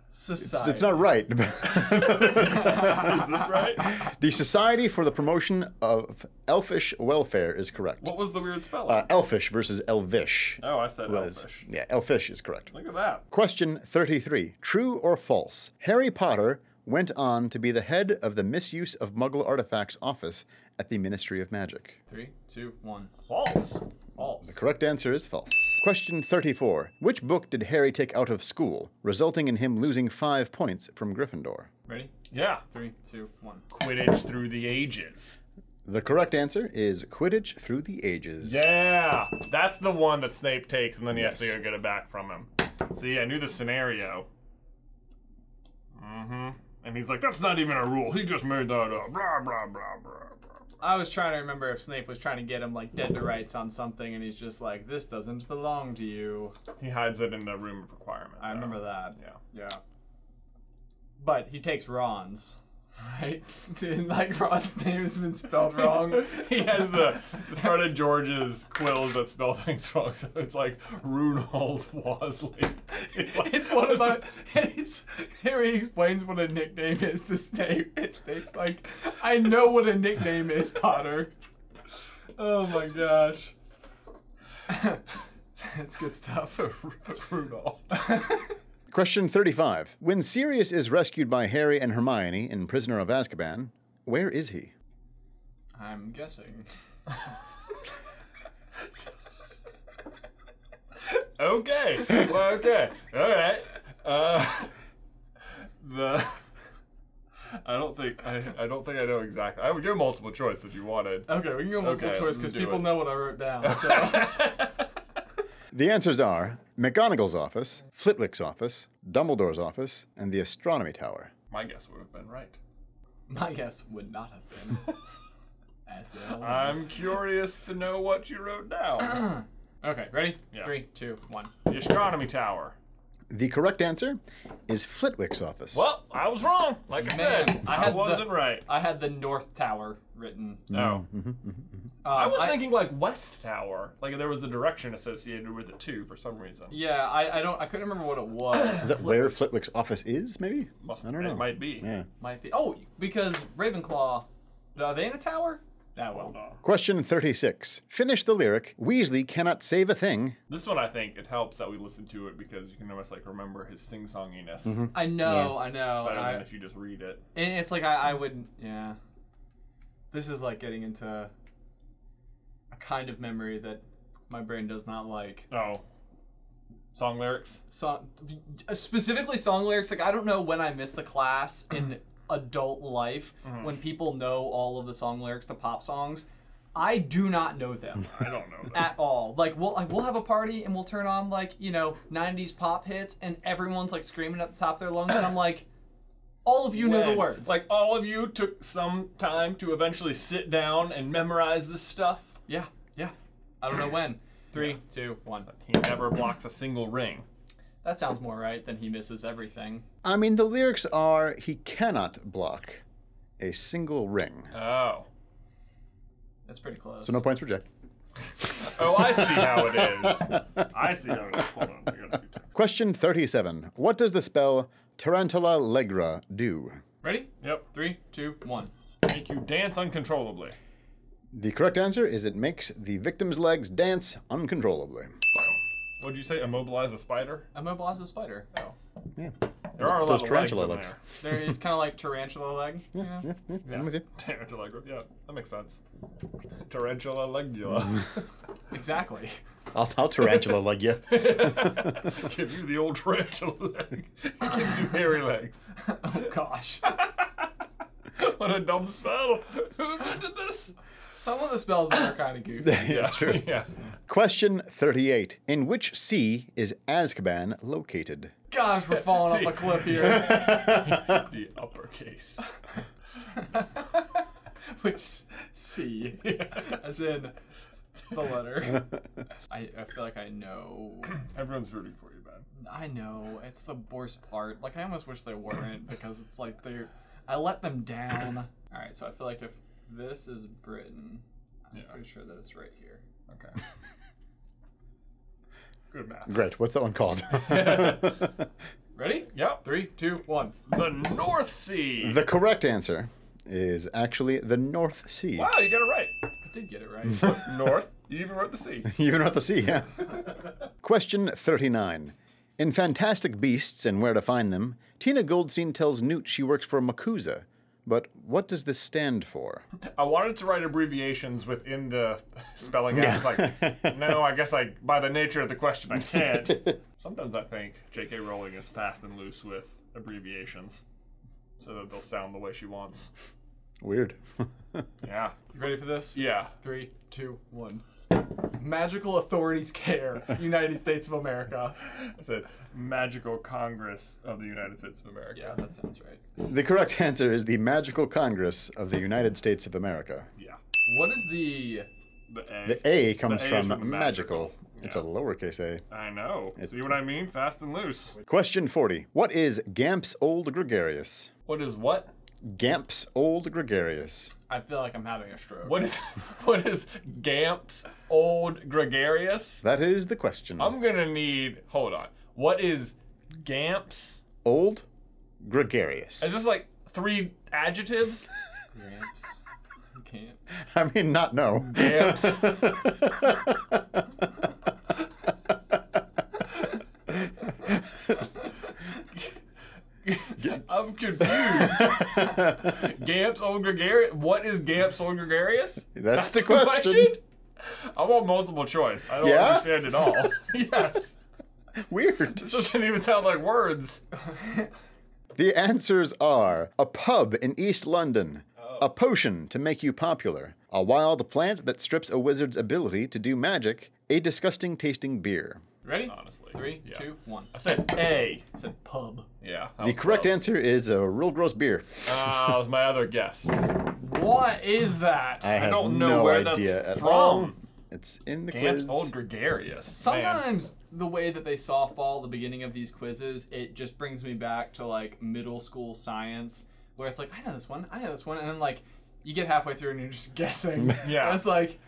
Society. It's not right. Is this right? The Society for the Promotion of Elfish Welfare is correct. What was the weird spelling? Elfish versus Elvish. Oh, I said was, elfish. Yeah, Elfish is correct. Look at that. Question 33. True or false? Harry Potter went on to be the head of the Misuse of Muggle Artifacts Office at the Ministry of Magic. 3, 2, 1. False. False. Correct answer is false. Question 34. Which book did Harry take out of school, resulting in him losing 5 points from Gryffindor? Ready? Yeah. 3, 2, 1. Quidditch Through the Ages. The correct answer is Quidditch Through the Ages. Yeah. That's the one that Snape takes and then he has to Yes. go get it back from him. See, I knew the scenario. Mm-hmm. And he's like, that's not even a rule. He just made that up. Blah, blah, blah, blah, blah. I was trying to remember if Snape was trying to get him like dead to rights on something, and he's just like, "This doesn't belong to you." He hides it in the room of requirement. I though. remember that. Yeah. Yeah. But he takes Ron's, right? Didn't like Ron's name has been spelled wrong. He has the front of George's quills that spell things wrong, so it's like Runold Wasley. It's one of the. Harry explains what a nickname is to Snape. And Snape's like, "I know what a nickname is, Potter." Oh my gosh. That's good stuff. Rudolph. Question 35. When Sirius is rescued by Harry and Hermione in Prisoner of Azkaban, where is he? I'm guessing. Okay. Well, okay. All right. I don't think I know exactly. I would go multiple choice if you wanted. Okay, we can go multiple choice because people it. know what I wrote down. So. The answers are McGonagall's office, Flitwick's office, Dumbledore's office, and the astronomy tower. My guess would have been right. My guess would not have been. As the hell. I'm curious to know what you wrote down. Okay, ready? Yeah. 3, 2, 1. The astronomy tower. The correct answer is Flitwick's office. Well, I was wrong. Like I said, I wasn't right. I had the North Tower written. No. I was thinking like West Tower. Like there was a direction associated with it too for some reason. Yeah, I couldn't remember what it was. Is that where Flitwick's office is, maybe? I don't know. It might be. Yeah. Might be. Oh, because Ravenclaw, are they in a tower? No, well. Question 36. Finish the lyric, Weasley cannot save a thing. This one, I think, it helps that we listen to it because you can almost like remember his sing-songiness I know, I know. better than if you just read it. And it's like I would, yeah. This is like getting into a kind of memory that my brain does not like. Oh. Song lyrics? Specifically song lyrics. Like I don't know when I missed the class in adult life when people know all of the song lyrics to pop songs. I do not know them. I don't know them. At all. Like we'll have a party and we'll turn on like, you know, 90s pop hits and everyone's like screaming at the top of their lungs and I'm like, all of you know the words. Like all of you took some time to eventually sit down and memorize this stuff? Yeah. I don't know when. 3, 2, 1. He never blocks a single ring. That sounds more right than he misses everything. I mean, the lyrics are, he cannot block a single ring. Oh. That's pretty close. So no points for Jay. Oh, I see how it is. I see how it is. Hold on. I got a few times. Question 37. What does the spell Tarantula Legra do? Ready? Yep. 3, 2, 1. Make you dance uncontrollably. The correct answer is it makes the victim's legs dance uncontrollably. What'd you say? Immobilize a spider? Immobilize a spider. Oh. Yeah. There are a lot Those of tarantula legs in legs. there. It's kind of like tarantula leg. Yeah. I'm with you. Tarantula, yeah, that makes sense. Tarantula legula. Exactly. I'll tarantula leg you. Give you the old tarantula leg. It gives you hairy legs. Oh gosh. What a dumb spell. Who invented this? Some of the spells are kind of goofy. That's true. Yeah. Question 38. In which sea is Azkaban located? Gosh, we're falling off a cliff here. The uppercase. Which C, as in the letter. I feel like I know. Everyone's rooting for you, man. I know. It's the worst part. Like, I almost wish they weren't because it's like I let them down. All right, so I feel like if this is Britain, I'm pretty sure that it's right here. Okay. Good math. Great. What's that one called? Ready? Yep. 3, 2, 1. The North Sea. The correct answer is actually the North Sea. Wow, you got it right. I did get it right. North. You even wrote the sea. You even wrote the sea, yeah. Question 39. In Fantastic Beasts and Where to Find Them, Tina Goldstein tells Newt she works for MACUSA. But what does this stand for? I wanted to write abbreviations within the spelling out. I was like, no, I guess by the nature of the question, I can't. Sometimes I think J.K. Rowling is fast and loose with abbreviations so that they'll sound the way she wants. Weird. Yeah. You ready for this? Yeah. 3, 2, 1. Magical Authorities Care, United States of America. I said Magical Congress of the United States of America. Yeah, that sounds right. The correct answer is the Magical Congress of the United States of America. Yeah. What is the A. The A comes The A is from from magical. magical. It's a lowercase a. I know. See what I mean? Fast and loose. Question 40. What is Gamp's Old Gregarious? What is what? Gamp's Old Gregarious. I feel like I'm having a stroke. What is Gamp's Old Gregarious? That is the question. I'm gonna need. Hold on. What is Gamp's? Old Gregarious. Is this like 3 adjectives? can't. I mean, not no. Gamps. I'm confused. Gamps Old Gregarious? What is Gamps Old Gregarious? That's the question. I want multiple choice. I don't Yeah? understand it all. Yes. Weird. This doesn't even sound like words. The answers are a pub in East London, a potion to make you popular, a wild plant that strips a wizard's ability to do magic, a disgusting tasting beer. Ready? Honestly. 3, Yeah. 2, 1. I said A. I said pub. Yeah. The correct answer is a real gross beer. That was my other guess. What is that? I have don't know no where that's idea at from. all. It's in the Gamps quiz. Old Gregarious. Sometimes the way that they softball the beginning of these quizzes, it just brings me back to like middle school science, where it's like, I know this one, and then like you get halfway through and you're just guessing. Yeah. And it's like,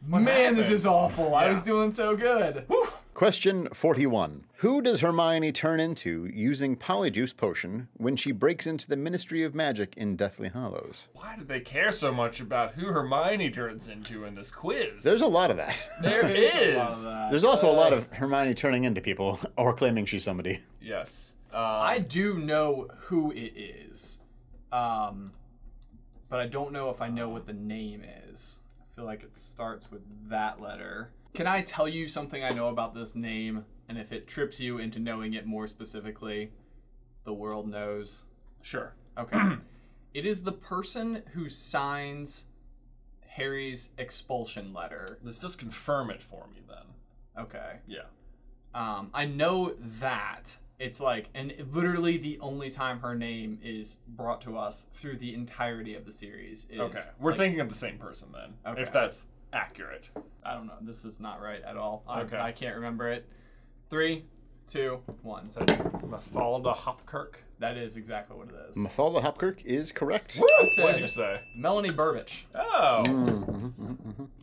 man, happened? this is awful. I Yeah. was doing so good. Whew. Question 41. Who does Hermione turn into using Polyjuice Potion when she breaks into the Ministry of Magic in Deathly Hallows? Why do they care so much about who Hermione turns into in this quiz? There's a lot of that. There There's a is. lot of that. There's also a lot of Hermione turning into people or claiming she's somebody. Yes. I do know who it is, but I don't know if I know what the name is. I feel like it starts with that letter. Can I tell you something I know about this name, and if it trips you into knowing it more specifically, the world knows? Sure. Okay. It is the person who signs Harry's expulsion letter. Let's just confirm it for me then. Okay. Yeah. I know that. It's like, and literally the only time her name is brought to us through the entirety of the series is... Okay. We're like, thinking of the same person then. Okay. If that's accurate. I don't know. This is not right at all. Okay. I can't remember it. 3, 2, 1. Is that Mafalda Hopkirk? That is exactly what it is. Mafalda Hopkirk is correct. I said What'd you say? Melanie Burbage. Oh.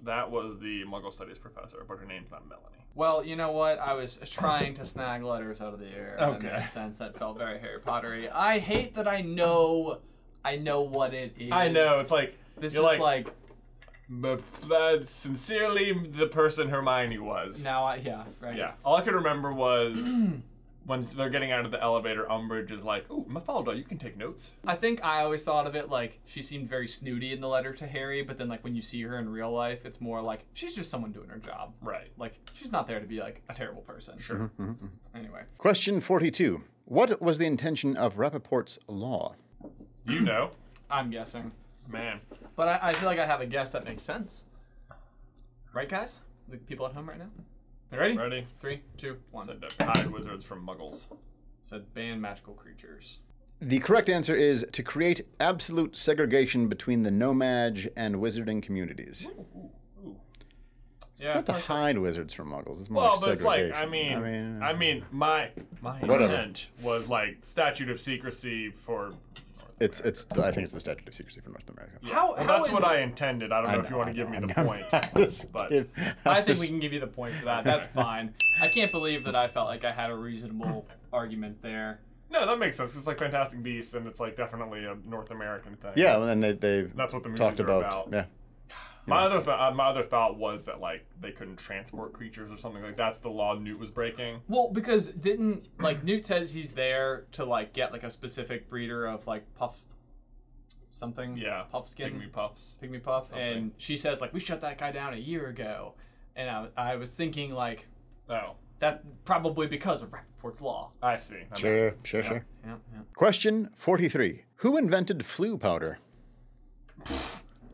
That was the Muggle Studies professor, but her name's not Melanie. Well, you know what? I was trying to snag letters out of the air. Okay. In that sense, that felt very Harry Pottery. I hate that I know what it is. I know. It's like This you're is like sincerely the person Hermione was. now. Yeah, right. Yeah. All I could remember was when they're getting out of the elevator, Umbridge is like, "Ooh, Mafalda, you can take notes." I think I always thought of it like she seemed very snooty in the letter to Harry, but then like when you see her in real life, it's more like she's just someone doing her job. Right. Like she's not there to be like a terrible person. Sure. Anyway, Question 42. What was the intention of Rappaport's law? You know, I'm guessing, man. but I feel like I have a guess that makes sense. Right, guys? The people at home right now. You ready? Ready? 3, 2, 1. Said to hide wizards from Muggles. Said ban magical creatures. The correct answer is to create absolute segregation between the no-mage and wizarding communities. Ooh. It's Yeah, not to I feel like hide wizards from muggles. It's more Well, like but it's like, segregation. I mean, my Whatever. intent was like statute of secrecy for. It's. I think it's the statute of secrecy for North America. How That's is what it- I intended. I don't know if you want to give me the point, but I think we can give you the point for that. That's fine. I can't believe that I felt like I had a reasonable argument there. no, that makes sense. It's like Fantastic Beasts, and it's like definitely a North American thing. Yeah, and then they That's what the movies talked are about. about. Yeah. My other thought was that like they couldn't transport creatures or something like that's the law Newt was breaking. Well, because didn't like Newt says he's there to like get like a specific breeder of like puff something. Yeah, Puffskin. Pygmy puffs. Pygmy puff. Something. And she says like we shut that guy down a year ago, and I was thinking like Oh, that probably because of Rappaport's law. I see. That Sure, makes sense. sure, Yeah. sure. Yeah. Question 43. Who invented flu powder?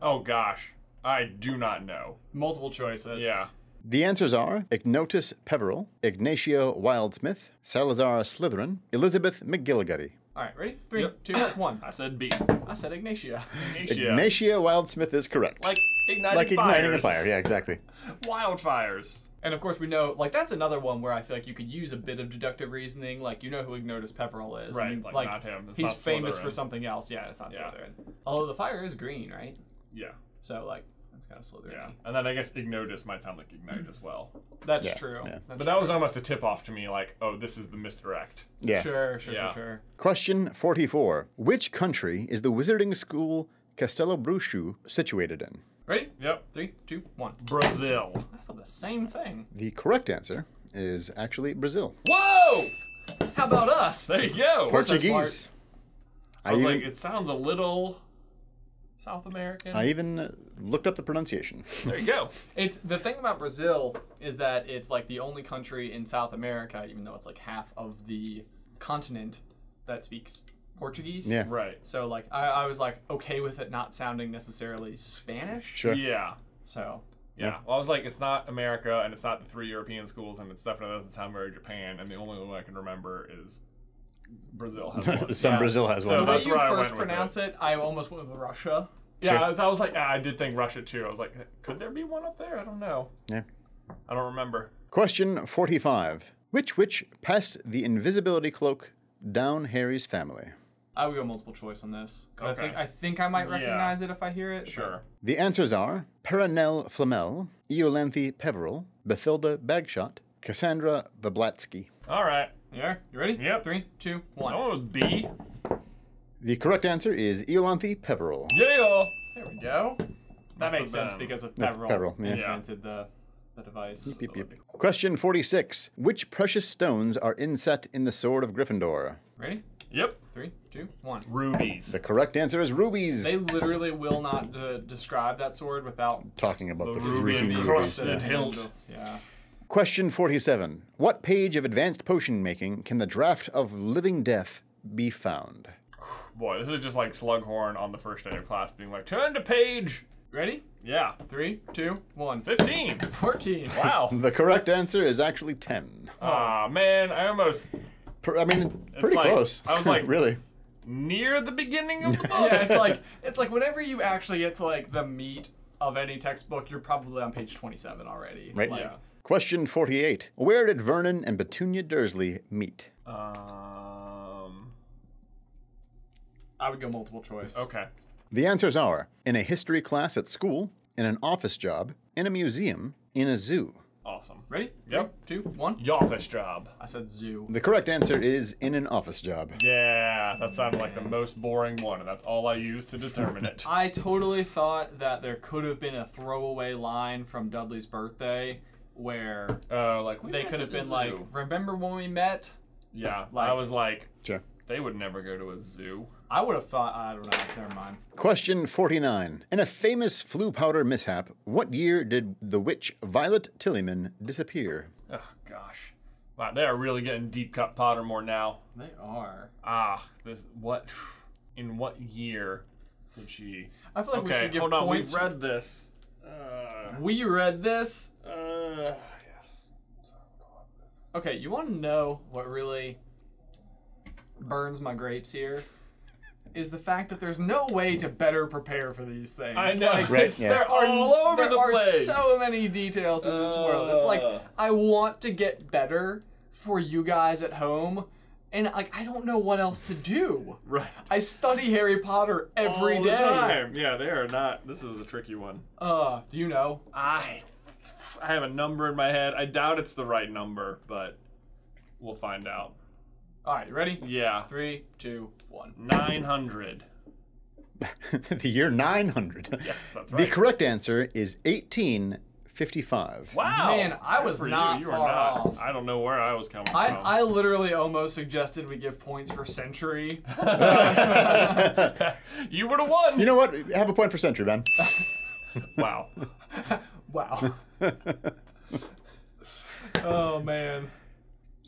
Oh gosh, I do not know. Multiple choices. Yeah. The answers are Ignotus Peverell, Ignacio Wildsmith, Salazar Slytherin, Elizabeth McGillicuddy. All right, ready? 3, Yep. 2, 1. I said B. I said Ignatia. Ignatia. Ignacia Wildsmith is correct. Like igniting Like igniting a fires. fire, yeah, exactly. Wildfires. And of course, we know, like, that's another one where I feel like you could use a bit of deductive reasoning. Like, you know who Ignotus Peverell is. Right, and, like, not him. It's he's not famous Slytherin. for something else. Yeah, it's not Yeah. Slytherin. Although the fire is green, right? Yeah. So, like, that's kind of Slytherin. Yeah. And then I guess Ignotus might sound like ignite as well. That's Yeah, true. yeah. That's But that was almost a tip off to me, like, oh, this is the misdirect. Yeah. Sure. Yeah. Sure. Question 44. Which country is the wizarding school Castelo Bruxo situated in? Ready? Yep. 3, 2, 1. Brazil. I thought the same thing. The correct answer is actually Brazil. Whoa! How about us? There you go. We're so Portuguese. I was like, it sounds a little South American. I even looked up the pronunciation. There you go. It's the thing about Brazil is that it's like the only country in South America, even though it's like half of the continent, that speaks Portuguese. Yeah. Right. So like I was like okay with it not sounding necessarily Spanish. Sure. Yeah. So Yeah. Well, I was like, it's not America, and it's not the 3 European schools, and it definitely doesn't sound very Japan, and the only one I can remember is Brazil has one. Some Yeah. Brazil has So one. the way that's you where I first went with pronounce it, I almost went with Russia. Yeah, I was like, I did think Russia too. I was like, could there be one up there? I don't know. Yeah. I don't remember. Question 45. Which witch passed the invisibility cloak down Harry's family? I would go multiple choice on this. 'Cause Okay. I think I might recognize it if I hear it. Sure. The answers are Perenelle Flamel, Iolanthe Peveril, Bathilda Bagshot, Cassandra Vablatsky. All right. Yeah. You ready? Yep. 3, 2, 1. That one was B. The correct answer is Iolanthe Peveril. Yeah. There we go. That Must makes have sense been. because of That's Peveril. Peveril, yeah. Invented the device. Beep, beep. Question 46. Which precious stones are inset in the Sword of Gryffindor? Ready? Yep. 3, 2, 1. Rubies. The correct answer is rubies. They literally will not describe that sword without Talking about the ruby freaking rubies. encrusted hilt. Yeah. Question 47. What page of advanced potion making can the draft of Living Death be found? Boy, this is just like Slughorn on the first day of class being like, turn to page. Ready? Yeah. 3, 2, 1. 15. 14. Wow. The correct answer is actually 10. Aw, man, I almost Pretty like- close. I was like- really? near the beginning of the book. Yeah, it's like whenever you actually get to like the meat of any textbook, you're probably on page 27 already. Right. Like, Yeah. Question 48. Where did Vernon and Petunia Dursley meet? I would go multiple choice. Okay. The answers are in a history class at school, in an office job, in a museum, in a zoo. Awesome. Ready? Yep. 3, 2, 1. Office job. I said zoo. The correct answer is in an office job. Yeah, that sounded like the most boring one, and that's all I used to determine it. I totally thought that there could have been a throwaway line from Dudley's birthday where Like we they went could to have the been like, zoo. remember when we met? Yeah, like- I was like, Sure. they would never go to a zoo. I would have thought, I don't know, never mind. Question 49. In a famous flue powder mishap, what year did the witch Violet Tillyman disappear? Oh gosh, wow, they are really getting deep cut Pottermore now. They are. In what year did she? I feel like we Okay, should give hold on. points. We've read this. We read this. Yes. Okay, you want to know what really burns my grapes here? Is the fact that there's no way to better prepare for these things. I know. Like, Right, yeah. They're all over there the are place. so many details in this world. It's like, I want to get better for you guys at home, and like I don't know what else to do. Right. I study Harry Potter every all day. the time. Yeah, they are not. This is a tricky one. Do you know? I have a number in my head. I doubt it's the right number, but we'll find out. All right, you ready? Yeah. 3, 2, 1. 900. The year 900. Yes, that's The right. correct answer is 1855. Wow. Man, I Good was for not you. You far are not. off. I don't know where I was coming from. I literally almost suggested we give points for century. You would have won. You know what? Have a point for century, Ben. Wow. Wow. Oh man.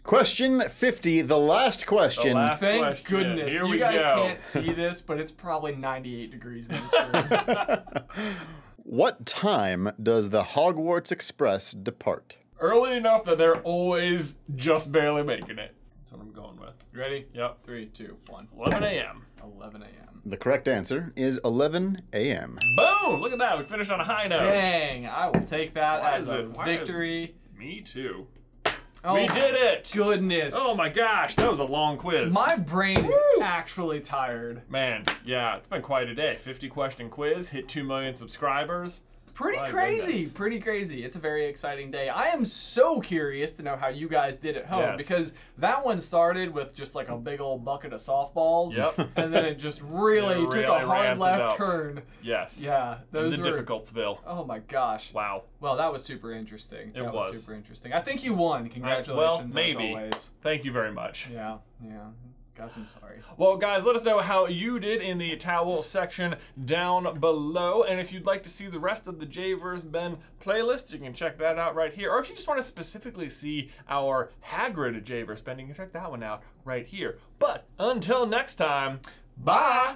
Question 50, the last question. The last Thank question. goodness. Here You we guys go. can't see this, but it's probably 98 degrees in this room. What time does the Hogwarts Express depart? Early enough that they're always just barely making it. That's what I'm going with. You ready? Yep. 3, 2, 1. 11 a.m. 11 a.m. The correct answer is 11 a.m. Boom! Look at that. We finished on a high note. Dang, I will take that Why as is a it- why victory. Me too. Oh We my did it! Goodness. Oh my gosh, that was a long quiz. My brain is Woo! actually tired. Man, yeah, it's been quite a day. 50 question quiz, hit 2 million subscribers. Pretty My crazy, goodness. pretty crazy. It's a very exciting day. I am so curious to know how you guys did at home Yes. because that one started with just like a big old bucket of softballs. Yep. And then it just really It took really a hard ramped it left up. turn. Yes. Yeah, those the were. Difficultsville. Oh my gosh. Wow. Well, that was super interesting. That was. super interesting. I think you won. Congratulations. Well, maybe. As always. Thank you very much. Yeah. Guys, I'm sorry. Well, guys, let us know how you did in the towel section down below. And if you'd like to see the rest of the J vs. Ben playlist, you can check that out right here. Or if you just want to specifically see our Hagrid J vs. Ben, you can check that one out right here. But until next time, bye!